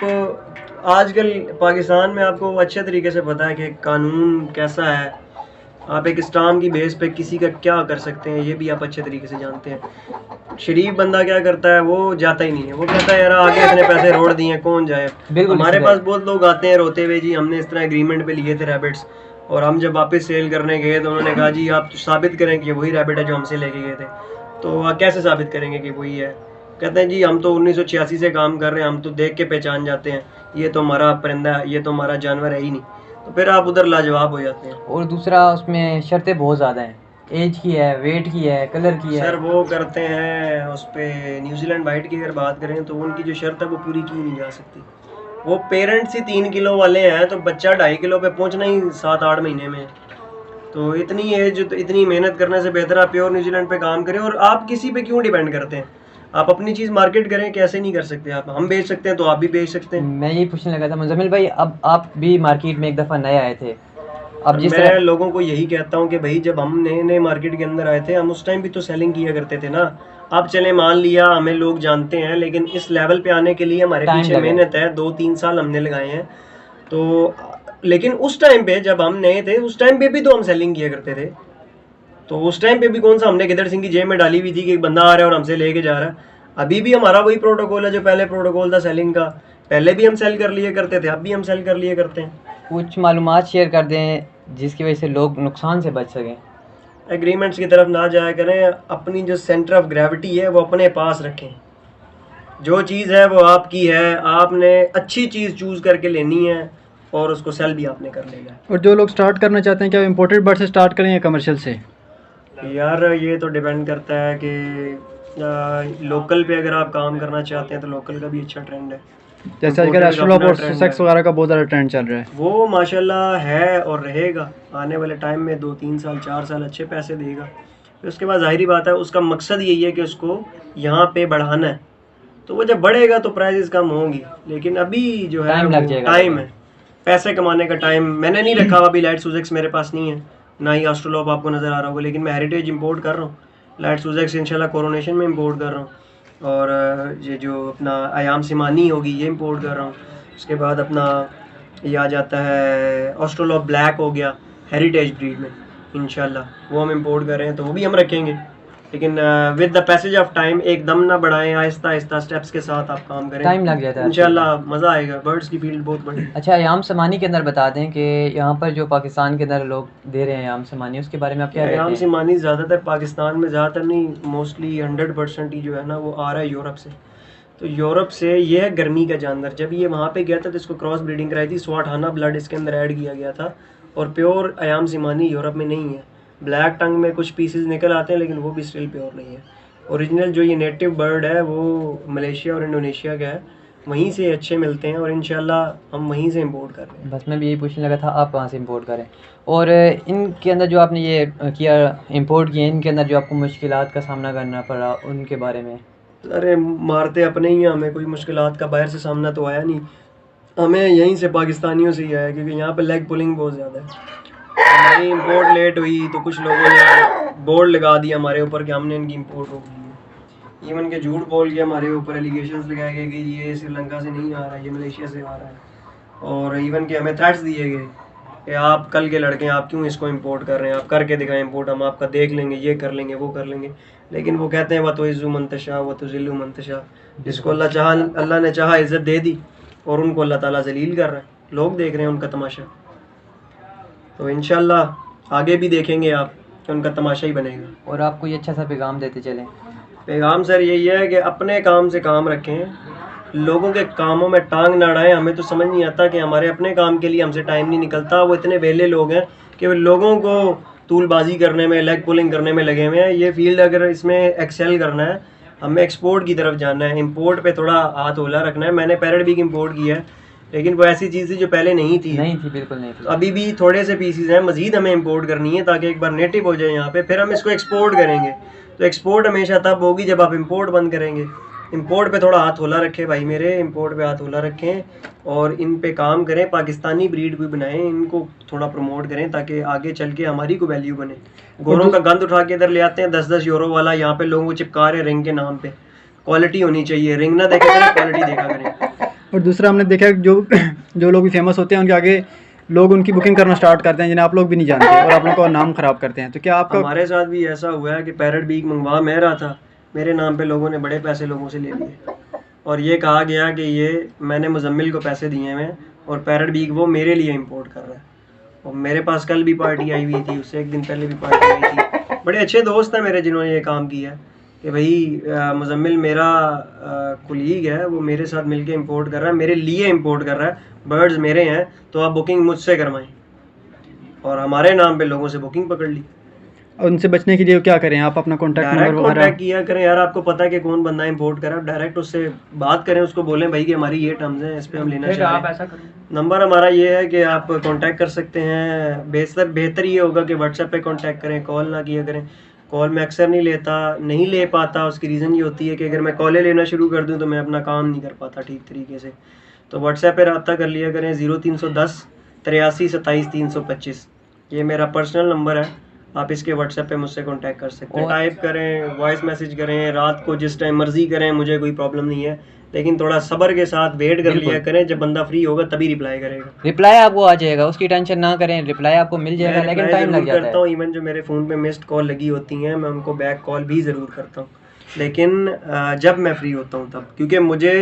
आजकल पाकिस्तान में आपको अच्छे तरीके से पता है कि कानून कैसा है, आप एक स्टाम्प की बेस पे किसी का क्या कर सकते हैं ये भी आप अच्छे तरीके से जानते हैं। शरीफ बंदा क्या करता है, वो जाता ही नहीं है, वो कहता है यार आगे इतने पैसे रोड़ दिए कौन जाए। हमारे पास बहुत लोग आते हैं रोते हुए, जी हमने इस तरह एग्रीमेंट पे लिए थे रैबिट्स, और हम जब वापस सेल करने गए तो उन्होंने कहा जी आप साबित करें कि वही रैबिट है जो हमसे लेके गए थे। तो कैसे साबित करेंगे कि वही है? कहते हैं जी हम तो 1986 से काम कर रहे हैं, हम तो देख के पहचान जाते हैं, ये तो हमारा परिंदा है, ये तो हमारा जानवर है ही नहीं। तो फिर आप उधर लाजवाब हो जाते हैं। और दूसरा उसमें शर्तें बहुत ज़्यादा हैं, एज की है, वेट की है, कलर की है। सर वो करते हैं उस पे न्यूजीलैंड वाइट की अगर बात करें तो उनकी जो शर्त है वो पूरी की नहीं जा सकती। वो पेरेंट्स ही 3 किलो वाले हैं, तो बच्चा 2.5 किलो पे पहुंचना ही 7-8 महीने में। तो इतनी एज, तो इतनी मेहनत करने से बेहतर आप प्योर न्यूजीलैंड पे काम करें। और आप किसी पे क्यों डिपेंड करते हैं? आप अपनी चीज़ मार्केट करें, कैसे नहीं कर सकते आप? हम बेच सकते हैं तो आप भी बेच सकते हैं। मैं यही पूछने लगा था मुजम्मिल भाई, अब आप भी मार्केट में एक दफ़ा नए आए थे, अब जिस मैं तरह लोगों को यही कहता हूँ कि भाई जब हम नए नए मार्केट के अंदर आए थे, हम उस टाइम भी तो सेलिंग किया करते थे ना। अब चले मान लिया हमें लोग जानते हैं, लेकिन इस लेवल पे आने के लिए हमारे टाइम पीछे लगा। मेहनत है, 2-3 साल हमने लगाए हैं। तो लेकिन उस टाइम पे जब हम नए थे, उस टाइम पे भी तो हम सेलिंग किया करते थे। तो उस टाइम पे भी कौन सा हमने गिदड़ सिंह की जेब में डाली हुई थी कि एक बंदा आ रहा है और हमसे लेके जा रहा है? अभी भी हमारा वही प्रोटोकॉल है जो पहले प्रोटोकॉल था सेलिंग का। पहले भी हम सेल कर लिए करते थे, अब भी हम सेल कर लिए करते हैं। कुछ मालूमात शेयर कर दें जिसकी वजह से लोग नुकसान से बच सकें। एग्रीमेंट्स की तरफ ना जाया करें, अपनी जो सेंटर ऑफ ग्रेविटी है वो अपने पास रखें। जो चीज़ है वो आपकी है, आपने अच्छी चीज़ चूज़ करके लेनी है और उसको सेल भी आपने कर लेना है। और जो लोग स्टार्ट करना चाहते हैं, क्या इम्पोर्टेड बर्ड से स्टार्ट करें या कमर्शियल से? यार ये तो डिपेंड करता है कि लोकल पे अगर आप काम करना चाहते हैं तो लोकल का भी अच्छा ट्रेंड है। जैसे आजकल Imported का एस्ट्रोलॉप अपना और trend सेक्स है। वगैरह का बहुत ज़्यादा ट्रेंड चल रहा है। वो माशाल्लाह है और रहेगा, आने वाले टाइम में 2-3 साल 4 साल अच्छे पैसे देगा। फिर उसके बाद जाहिर बात है उसका मकसद यही है कि उसको यहाँ पे बढ़ाना है, तो वो जब बढ़ेगा तो प्राइजेस कम होंगी। लेकिन अभी जो है टाइम लग जाएगा। टाइम है, पैसे कमाने का टाइम। मैंने नहीं रखा हुआ अभी, लाइट सुजेक्स मेरे पास नहीं है, ना ही एस्ट्रोलॉप आपको नज़र आ रहा होगा, लेकिन मैं हेरिटेज इंपोर्ट कर रहा हूँ। लाइट सुजेक्स इंशाल्लाह कोरोनेशन में इंपोर्ट कर रहा हूँ, और ये जो अपना आयाम सिमानी होगी ये इंपोर्ट कर रहा हूँ। उसके बाद अपना ये आ जाता है ऑस्ट्रेलोप ब्लैक हो गया हेरिटेज ब्रीड में, इंशाल्लाह वो हम इंपोर्ट कर रहे हैं, तो वो भी हम रखेंगे। लेकिन with the passage of time एकदम ना बढ़ाएं, आहिस्ता आहिस्ता स्टेप्स के साथ आप काम करें, टाइम लग जाता है इंशाल्लाह मज़ा आएगा। बर्ड्स की फील्ड बहुत बड़ी। अच्छा, याम समानी के अंदर बता दें कि यहाँ पर जो पाकिस्तान के अंदर लोग दे रहे हैं याम समानी, उसके बारे में आप क्या कहते याम हैं? सिमानी ज़्यादातर पाकिस्तान में, ज़्यादातर नहीं, मोस्टली 100% ही जो है ना वो आ रहा है यूरोप से। तो यूरोप से ये है गर्मी का जानवर। जब ये वहाँ पे गया था तो इसको क्रॉस ब्रीडिंग कराई थी, स्वाटहाना ब्लड इसके अंदर ऐड किया गया था, और प्योर अयाम सिमानी यूरोप में नहीं है। ब्लैक टंग में कुछ पीसेस निकल आते हैं लेकिन वो भी स्टिल प्योर नहीं है। ओरिजिनल जो ये नेटिव बर्ड है वो मलेशिया और इंडोनेशिया का है, वहीं से अच्छे मिलते हैं और इंशाल्लाह हम वहीं से इंपोर्ट कर रहे हैं। बस मैं भी यही पूछने लगा था आप कहाँ से इंपोर्ट करें। और इनके अंदर जो आपने ये किया इंपोर्ट किया, इनके अंदर जो आपको मुश्किलात का सामना करना पड़ा उनके बारे में? अरे मारते अपने ही हैं, हमें कोई मुश्किलात का बाहर से सामना तो आया नहीं, हमें यहीं से पाकिस्तानियों से ही आया, क्योंकि यहाँ पे लेग पुलिंग बहुत ज़्यादा है। हमारी इंपोर्ट लेट हुई तो कुछ लोगों ने बोर्ड लगा दिया हमारे ऊपर कि हमने इनकी इंपोर्ट रोक दी है। इवन के झूठ बोल के हमारे ऊपर एलिगेशंस लगाए गए कि ये श्रीलंका से नहीं आ रहा है, ये मलेशिया से आ रहा है। और इवन के हमें थ्रेट्स दिए गए कि आप कल के लड़के आप क्यों इसको इंपोर्ट कर रहे हैं, आप करके दिखाएं इंपोर्ट, हम आपका देख लेंगे, ये कर लेंगे, वो कर लेंगे। लेकिन वो कहते हैं वह तो इज़्ज़ु मंतशा व तो ज़िल्लु मंतशा, जिसको अल्लाह ने चाहा इज़्ज़त दे दी और उनको अल्लाह ताला जलील कर रहा है। लोग देख रहे हैं उनका तमाशा, तो इंशाल्लाह आगे भी देखेंगे आप कि उनका तमाशा ही बनेगा। और आपको ये अच्छा सा पैगाम देते चलें। पैगाम सर यही है कि अपने काम से काम रखें, लोगों के कामों में टांग ना अड़ाएं। हमें तो समझ नहीं आता कि हमारे अपने काम के लिए हमसे टाइम नहीं निकलता। वो इतने वेले लोग हैं कि वो लोगों को तूलबाजी करने में, लेग पुलिंग करने में लगे हुए हैं। ये फील्ड अगर इसमें एक्सेल करना है, हमें एक्सपोर्ट की तरफ जाना है, इंपोर्ट पे थोड़ा हाथ होला रखना है। मैंने पैरेट बीक इंपोर्ट किया है, लेकिन वो ऐसी चीज़ थी जो पहले नहीं थी, बिल्कुल नहीं थी। अभी भी थोड़े से पीसीज हैं, मज़ीद हमें इंपोर्ट करनी है ताकि एक बार नेटिव हो जाए यहाँ पे, फिर हम इसको एक्सपोर्ट करेंगे। तो एक्सपोर्ट हमेशा तब होगी जब आप इंपोर्ट बंद करेंगे। इंपोर्ट पे थोड़ा हाथ होला रखें भाई मेरे, इंपोर्ट पे हाथ होला रखें और इन पे काम करें। पाकिस्तानी ब्रीड भी बनाएं, इनको थोड़ा प्रमोट करें ताकि आगे चल के हमारी को वैल्यू बने। गोरों का गंद उठा के इधर ले आते हैं 10-10 यूरो वाला, यहाँ पे लोगों को चिपका रहे रिंग के नाम पे। क्वालिटी होनी चाहिए, रिंग ना देखा करें, क्वालिटी देखा करें। और दूसरा हमने देखा है जो लोग भी फेमस होते हैं उनके आगे लोग उनकी बुकिंग करना स्टार्ट करते हैं जिन्हें आप लोग भी नहीं जानते, और आप लोग का नाम ख़राब करते हैं। तो क्या आपका? हमारे साथ भी ऐसा हुआ है कि पैरेट बीक मंगवा मैं रहा था, मेरे नाम पे लोगों ने बड़े पैसे लोगों से ले लिए और ये कहा गया कि ये मैंने मुजम्मिल को पैसे दिए हैं और पैरेट बीक वो मेरे लिए इंपोर्ट कर रहा है। और मेरे पास कल भी पार्टी आई हुई थी, उससे एक दिन पहले भी पार्टी आई थी। बड़े अच्छे दोस्त हैं मेरे जिन्होंने ये काम किया कि भाई मुजम्मिल मेरा कुलीग है, वो मेरे साथ मिलके इंपोर्ट कर रहा है, मेरे लिए इंपोर्ट कर रहा है, बर्ड्स मेरे हैं, तो आप बुकिंग मुझसे करवाएं। और हमारे नाम पे लोगों से बुकिंग पकड़ ली। उनसे बचने के लिए क्या करें आप? अपना कॉन्टैक्ट डायरेक्ट नंबर कॉन्टैक्ट किया करें यार, आपको पता है कि कौन बंदा इंपोर्ट कर रहा है, डायरेक्ट उससे बात करें, उसको बोलें भाई कि हमारी ये टर्म्स हैं, इस पे हम लेना चाह रहे हैं। नंबर हमारा ये है कि आप कांटेक्ट कर सकते हैं। बेहतर ये होगा कि व्हाट्सएप पे कांटेक्ट करें, कॉल ना किया करें। कॉल मैं अक्सर नहीं ले पाता, उसकी रीज़न ये होती है कि अगर मैं कॉलें लेना शुरू कर दूँ तो मैं अपना काम नहीं कर पाता ठीक तरीके से। तो व्हाट्सएप पे रब्ता कर लिया करें 0310 83 27 325, ये मेरा पर्सनल नंबर है। आप इसके व्हाट्सएप पे मुझसे कांटेक्ट कर सकते हैं। टाइप करें, वॉइस मैसेज करें, रात को जिस टाइम मर्जी करें, मुझे कोई प्रॉब्लम नहीं है। लेकिन थोड़ा सब्र के साथ वेट कर लिया करें, जब बंदा फ्री होगा तभी रिप्लाई करेगा। रिप्लाई आपको आ जाएगा, उसकी टेंशन ना करें, रिप्लाई आपको मिल जाएगा, लेकिन टाइम लग जाता है। इवन जो मेरे फ़ोन पे मिस्ड कॉल लगी होती हैं, मैं उनको बैक कॉल भी ज़रूर करता हूँ, लेकिन जब मैं फ्री होता हूँ तब, क्योंकि मुझे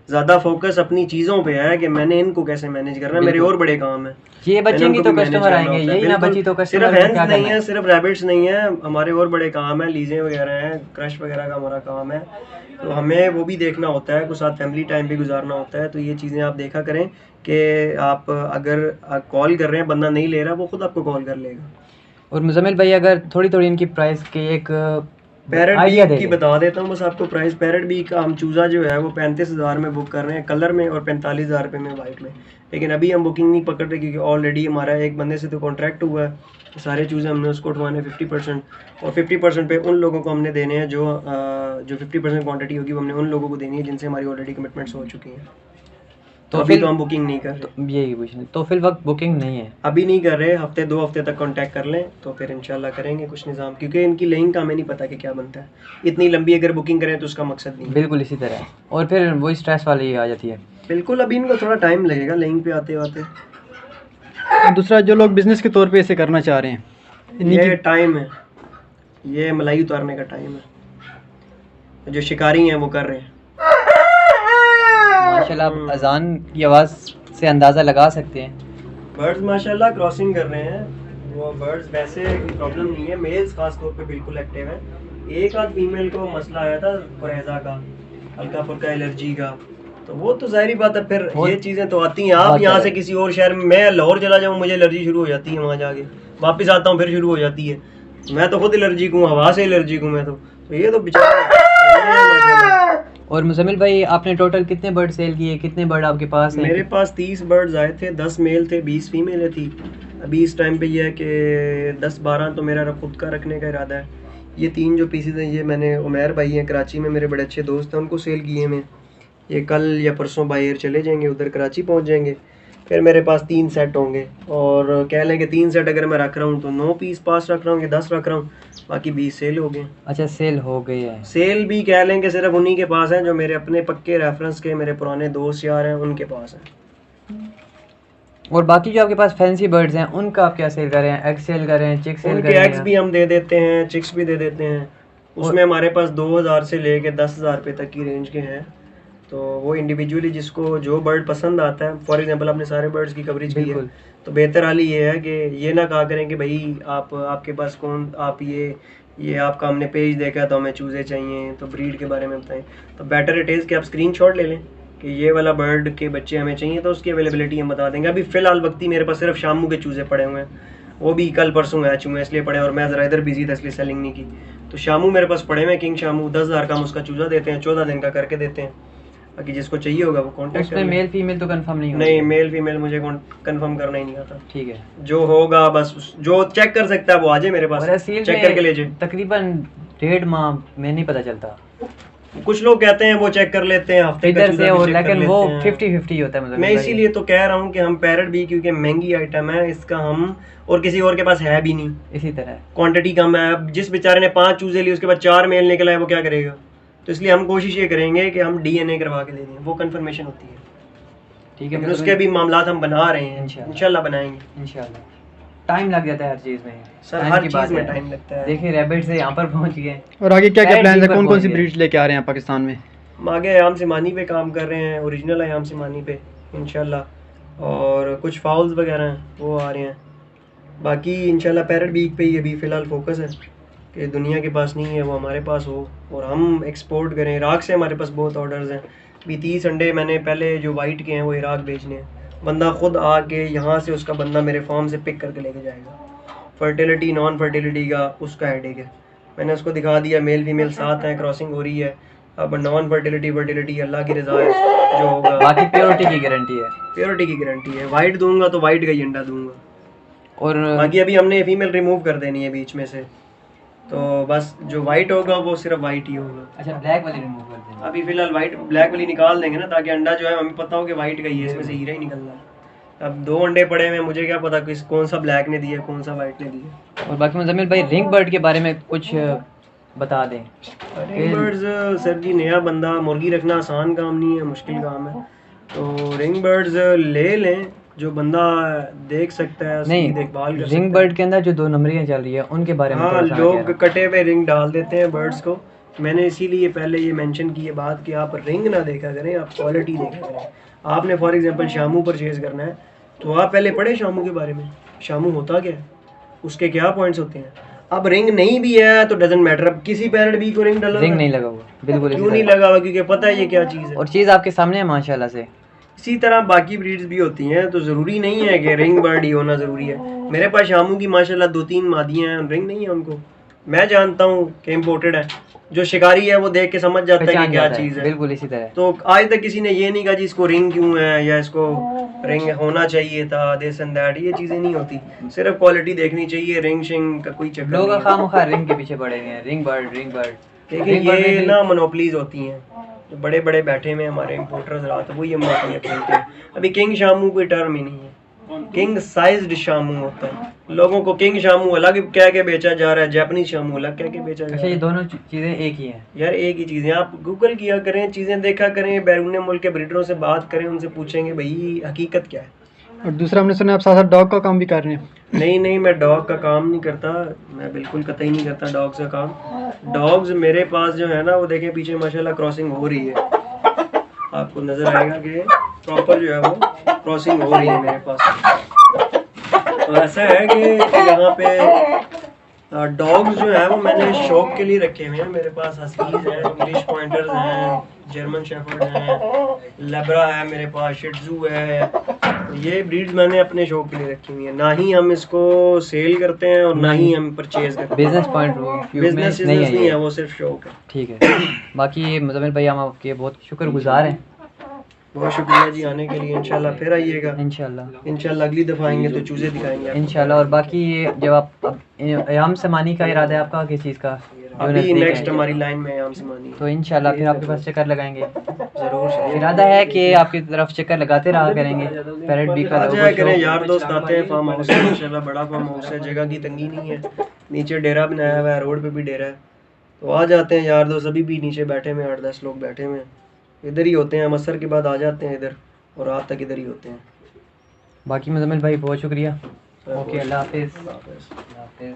ज़्यादा फोकस अपनी चीज़ों पे है कि मैंने इनको कैसे मैनेज करना है। मेरे और बड़े काम है, ये बचेंगी तो कस्टमर आएंगे, यही ना बची तो कस्टमर सिर्फ हैंस नहीं है, सिर्फ रैबिट्स नहीं है, हमारे और बड़े काम है, लीजें वगैरह हैं, क्रश वगैरह का हमारा काम है, तो हमें वो भी देखना होता है, कुछ साथ फैमिली टाइम भी गुजारना होता है। तो ये चीज़ें आप देखा करें कि आप अगर कॉल कर रहे हैं, बंदा नहीं ले रहा, वो खुद आपको कॉल कर लेगा। और मुजम्मिल भाई अगर थोड़ी इनकी प्राइस की एक पैरेट बीक की बता देता हूँ बस आपको प्राइस। पैरेट बीक का हम चूज़ा जो है वो 35,000 में बुक कर रहे हैं कलर में और 45,000 रुपये में वाइट में। लेकिन अभी हम बुकिंग नहीं पकड़ रहे क्योंकि ऑलरेडी हमारा एक बंदे से तो कॉन्ट्रैक्ट हुआ है, सारे चूज़े हमने उसको उठवाने 50%, और 50% पे उन लोगों को हमने देने हैं जो 50% क्वान्टिटी होगी वो हमने उन लोगों को देनी है जिनसे हमारी ऑलरेडी कमिटमेंट्स हो चुकी हैं। तो अभी तो हम बुकिंग नहीं कर रहे। तो यही पूछना, तो फिर वक्त बुकिंग नहीं है, अभी नहीं कर रहे, हफ्ते 2 हफ्ते तक कांटेक्ट कर लें तो फिर इंशाल्लाह करेंगे कुछ निज़ाम, क्योंकि इनकी लेइंग का हमें नहीं पता कि क्या बनता है। इतनी लंबी अगर बुकिंग करें तो उसका मकसद नहीं है। बिल्कुल इसी तरह, और फिर वही स्ट्रेस वाली आ जाती है। बिल्कुल, अभी इनको थोड़ा टाइम लगेगा लेइंग पे आते आते। और दूसरा, जो लोग बिजनेस के तौर पे इसे करना चाह रहे हैं, इन्हीं ये की टाइम है, ये मलाई उतारने का टाइम है, जो शिकारी हैं वो कर रहे हैं। माशाल्लाह आप अजान की आवाज़ से अंदाज़ा लगा सकते हैं। बर्ड्स माशाल्लाह क्रॉसिंग कर रहे हैं। वो बर्ड्स वैसे प्रॉब्लम नहीं है, मेल्स खास तौर पे बिल्कुल एक्टिव हैं। एक आध फीमेल को मसला आया था कुरैजा का, हल्का फुल्का एलर्जी का, तो वो तो जाहिर बात है, फिर ये चीज़ें तो आती हैं। आप यहाँ से किसी और शहर में, मैं लाहौर चला जाऊँ, मुझे एलर्जी शुरू हो जाती है, वहाँ जाके वापस आता हूँ फिर शुरू हो जाती है। मैं तो खुद एलर्जिक हूँ, हवा से एलर्जिक हूँ मैं तो ये तो बेचारा। और मुजम्मिल भाई, आपने टोटल कितने बर्ड सेल किए, कितने बर्ड आपके पास हैं? मेरे पास 30 बर्ड्स आए थे, 10 मेल थे, 20 फीमेल थी। अभी इस टाइम पे ये है कि 10-12 तो मेरा खुद का रखने का इरादा है। ये 3 जो पीसेज हैं, ये मैंने उमैर भाई हैं कराची में, मेरे बड़े अच्छे दोस्त हैं, उनको सेल किए मैं। ये कल या परसों बाई एयर चले जाएंगे, उधर कराची पहुंच जाएंगे। फिर मेरे पास 3 सेट होंगे, और कह लें कि 3 सेट अगर मैं रख रहा हूँ तो 9 पीस पास रख रहा हूँ, कि 10 रख रहा हूँ, बाकी 20 सेल हो गए। अच्छा, सेल हो गई है। सेल भी कह लें कि सिर्फ उन्हीं के पास हैं जो मेरे अपने पक्के रेफरेंस के, मेरे पुराने दोस्त यार हैं, उनके पास हैं। और बाकी जो आपके पास फैंसी बर्ड्स हैं, उनका आप क्या सेल कर रहे हैं? एग सेल कर रहे हैं, चिक सेल कर उनके रहे एग्स हैं? भी हम दे देते हैं, चिक्स भी दे देते हैं। उसमें हमारे पास 2000 से लेके 10,000 रुपये तक की रेंज के हैं। तो वो इंडिविजुअली जिसको जो बर्ड पसंद आता है, फॉर एग्जांपल आपने सारे बर्ड्स की कवरेज की है, तो बेहतर हाल ये है कि ये ना कहा करें कि भाई आपके पास कौन, आप ये आपका हमने पेज देखा तो हमें चूज़े चाहिए, तो ब्रीड के बारे में बताएं। तो बेटर इट इज़ कि आप स्क्रीनशॉट ले लें कि ये वाला बर्ड के बच्चे हमें चाहिए, तो उसकी अवेलेबिलिटी हम बता देंगे। अभी फ़िलहाल वक्ती मेरे पास सिर्फ शामू के चूज़े पड़े हुए हैं, वो भी कल परसों मैच हुए इसलिए पड़े, और मैं ज़रा इधर बिजी था इसलिए सेलिंग नहीं की। तो शामू मेरे पास पड़े हुए, किंग शामू 10,000 का हम उसका चूज़ा देते हैं, 14 दिन का करके देते हैं। बाकी जिसको चाहिए होगा वो कॉन्टेक्ट उसमें मेल फीमेल तो कंफर्म नहीं होगा? नहीं, मेल फीमेल मुझे कंफर्म करना ही नहीं आता। ठीक है, जो होगा बस जो चेक कर सकता है वो आ जाए मेरे पास, चेक करके ले जाए। तकरीबन 1.5 माह में नहीं पता चलता। कुछ लोग कहते हैं वो चेक कर लेते हैं हफ्ते का इधर चूजा से, भी और check कर लेकिन लेते वो हैं। 50-50 होता है। मतलब मैं इसीलिए तो कह रहा हूँ कि हम पैरट भी, क्योंकि महंगी आइटम है, इसका हम और किसी और के पास है भी नहीं, इसी तरह क्वांटिटी कम है। अब जिस बेचारे ने 5 चूजे लिए उसके बाद 4 मेल निकला है, वो क्या करेगा? तो इसलिए हम कोशिश ये करेंगे कि हम DNA करवा के दे दें, वो कंफर्मेशन होती है। ठीक है, लेकिन उसके भी मामलात हम बना रहे हैं, इंशाल्लाह बनाएंगे। इंशाल्लाह। टाइम लग जाता है हर चीज़ में सर, टाइम हर की चीज़ बात में है। टाइम लगता है। देखिए, रैबिट से यहाँ पर पहुँच गए, और आगे क्या क्या पैरट प्लान है, भी पर कौन कौन सी पहुंच गए। ब्रीड्स लेके आ रहे हैं पाकिस्तान में? हम आगे आयाम सिमानी पे काम कर रहे हैं, ओरिजिनल आयाम सिमानी पे इंशाल्लाह, और कुछ फाउल्स वगैरह हैं वो आ रहे हैं। बाकी इंशाल्लाह पैरट बीक पे ही अभी फ़िलहाल फोकस है कि दुनिया के पास नहीं है वो हमारे पास हो, और हम एक्सपोर्ट करें। इराक़ से हमारे पास बहुत ऑर्डर्स हैं। अभी 30 अंडे मैंने पहले जो वाइट के हैं वो इराक़ भेजने हैं, बंदा खुद आके यहाँ से उसका बंदा मेरे फार्म से पिक करके लेके जाएगा। फर्टिलिटी नॉन फर्टिलिटी का उसका हेडेक है, मैंने उसको दिखा दिया, मेल फीमेल साथ हैं, क्रॉसिंग हो रही है। अब नॉन फर्टिलिटी अल्लाह की रज़ा है जो होगा, बाकी प्योरिटी की गारंटी है। प्योरिटी की गारंटी है। वाइट दूंगा तो वाइट का ही अंडा दूंगा, और बाकी अभी हमने फीमेल रिमूव कर देनी है बीच में से, तो बस जो वाइट होगा वो सिर्फ वाइट ही होगा। अच्छा, ब्लैक वाली रिमूव कर देंगे? अभी फिलहाल वाइट ब्लैक वाली निकाल देंगे ना, ताकि अंडा जो है हमें पता हो कि वाइट का ही है, इसमें से हीरा ही निकलना है। अब 2 अंडे पड़े हुए, मुझे क्या पता किस कौन सा ब्लैक ने दिया कौन सा वाइट ने दिया। और बाकी मुजम्मिल भाई, रिंग बर्ड के बारे में कुछ बता दें। रिंग बर्ड्स सर जी, नया बंदा, मुर्गी रखना आसान काम नहीं है, मुश्किल काम है। तो रिंग बर्ड्स ले लें जो बंदा देख सकता है, उसकी देखभाल कर रिंग बर्ड के अंदर जो 2 नंबरियाँ चल रही है उनके बारे में हाँ, थोड़ा सा लोग कटे हुए रिंग डाल देते हैं बर्ड्स को। मैंने इसीलिए पहले ये मेंशन की है बात कि आप रिंग ना देखा करें, आप क्वालिटी देखा करें। आपने फॉर एग्जांपल शामू परचेज करना है, तो आप पहले पढ़े शामू के बारे में, शामू होता क्या है, उसके क्या पॉइंट्स होते हैं। अब रिंग नहीं भी है तो डजंट मैटर, अब किसी पैरट बी को रिंग डाला, रिंग नहीं लगा हुआ, बिल्कुल क्यों नहीं लगा हुआ, क्योंकि पता है ये क्या चीज़ है। और चीज़ आपके सामने है माशाल्लाह से। इसी तरह बाकी ब्रीड्स भी होती हैं, तो ज़रूरी नहीं है कि रिंग बर्ड ही होना ज़रूरी है। मेरे पास शामू की माशाल्लाह 2-3 मादियाँ हैं, रिंग नहीं है उनको। मैं जानता हूँ कि इम्पोर्टेड है, जो शिकारी है वो देख के समझ जाता है कि क्या चीज़ है। बिल्कुल इसी तरह। तो आज तक किसी ने ये नहीं कहा जी इसको रिंग क्यों है या इसको रिंग होना चाहिए था, दिस एंड दैट, ये चीज़ें नहीं होती। सिर्फ क्वालिटी देखनी चाहिए, रिंग शिंग का कोई चक्कर लोग नहीं है। खामखा रिंग के पीछे पड़े हुए हैं, रिंग बर्ड। देखिए ये ना मोनोपलीज होती हैं, जो बड़े बड़े बैठे हुए हमारे इम्पोर्टर्स रात वो ये मोनोपलियाँ खेलते हैं। अभी किंग शामू कोई टर्म ही नहीं है, किंग साइज्ड शामू होता है। लोगों को किंग शामू अलग कह के बेचा जा रहा है, जापानीज शामू अलग कह के बेचा जा अच्छा रहा ये है। दोनों चीज़ें एक ही हैं? यार एक ही चीज़ें, आप गूगल किया करें, चीज़ें देखा करें, बैरून मुल्क के ब्रीडरों से बात करें, उनसे पूछेंगे भाई हकीकत क्या है। और दूसरा हमने सुना आप साथ साथ डॉग का काम भी कर रहे हैं। नहीं नहीं, मैं डॉग का काम नहीं करता, मैं बिल्कुल कतई नहीं करता डॉग्स का काम। डॉग्स मेरे पास जो है ना, वो देखें पीछे माशाल्लाह क्रॉसिंग हो रही है, आपको नजर आएगा कि प्रॉपर जो है वो क्रॉसिंग हो रही है मेरे पास। तो ऐसा है कि यहाँ पे डॉग्स जो है वो मैंने शौक के लिए रखे हुए हैं। मेरे पास हस्कीज हैं, इंग्लिश पॉइंटर्स हैं, जर्मन शेफर्ड हैं, लेब्रा है मेरे पास, शिट्जू है। ये ब्रीड्स मैंने अपने शौक के लिए रखी हुई है, ना ही हम इसको सेल करते हैं और ना ही हम परचेज करते हैं। बिजनेस पॉइंट ऑफ व्यू में बिजनेस नहीं है नहीं ये। है, वो सिर्फ शौक है। ठीक है। बाकी मुज़म्मिल भाई हम आपके बहुत शुक्रगुजार हैं। बहुत शुक्रिया जी आने के लिए, इंशाल्लाह फिर आइएगा। इंशाल्लाह अगली दफ़ा आएंगे तो चूज़े दिखाएंगे आपको। इंशाल्लाह। और बाकी ये जब आप अयाम समानी का इरादा है आपका किस चीज़ का? जो अभी नज़दीक नेक्स्ट है। हमारी लाइन में आम सिमानी तो इंशाल्लाह फिर आपके पास चक्कर लगाएंगे। जरूर इरादा है कि आपकी तरफ चक्कर लगाते रहा करेंगे। पैरेट बी का आ लोगो जाया शो। करें, यार दोस्त आते हैं। फार्म हाउस है माशाल्लाह, बड़ा फार्म हाउस है, जगह की तंगी नहीं है, नीचे डेरा बनाया हुआ है, रोड पे भी डेरा है, तो आ जाते हैं यार दोस्त। अभी भी नीचे बैठे हुए 8-10 लोग बैठे हुए हैं, इधर ही होते हैं, असर के बाद आ जाते हैं इधर और रात तक इधर ही होते हैं। बाकी मुज़म्मिल भाई बहुत शुक्रिया। ओके, अल्लाह हाफिज़। हाफिज़। अल्लाह हाफिज़।